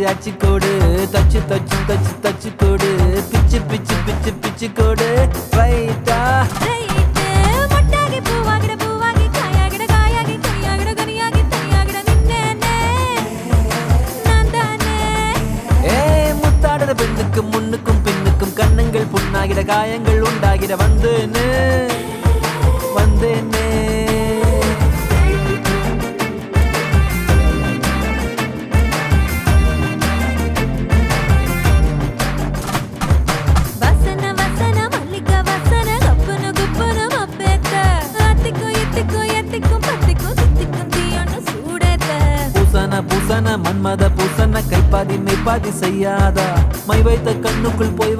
அச்சு கோடு தச்சு தச்சு தச்சு தச்சு கோடு பிச்சு பிச்சு பிச்சு பிச்சு கோடு ரைட்டா பெண்ணுக்கும் முன்னுக்கும் பின்னுக்கும் கண்ணங்கள் புண்ணாகிட காயங்கள் உண்டாகிட வந்தேனே வந்தேனே பூசன மன்மத பூசன கைப்பாதி மெய்ப்பாதி செய்யாதா மை வைத்த கண்ணுக்குள் போய்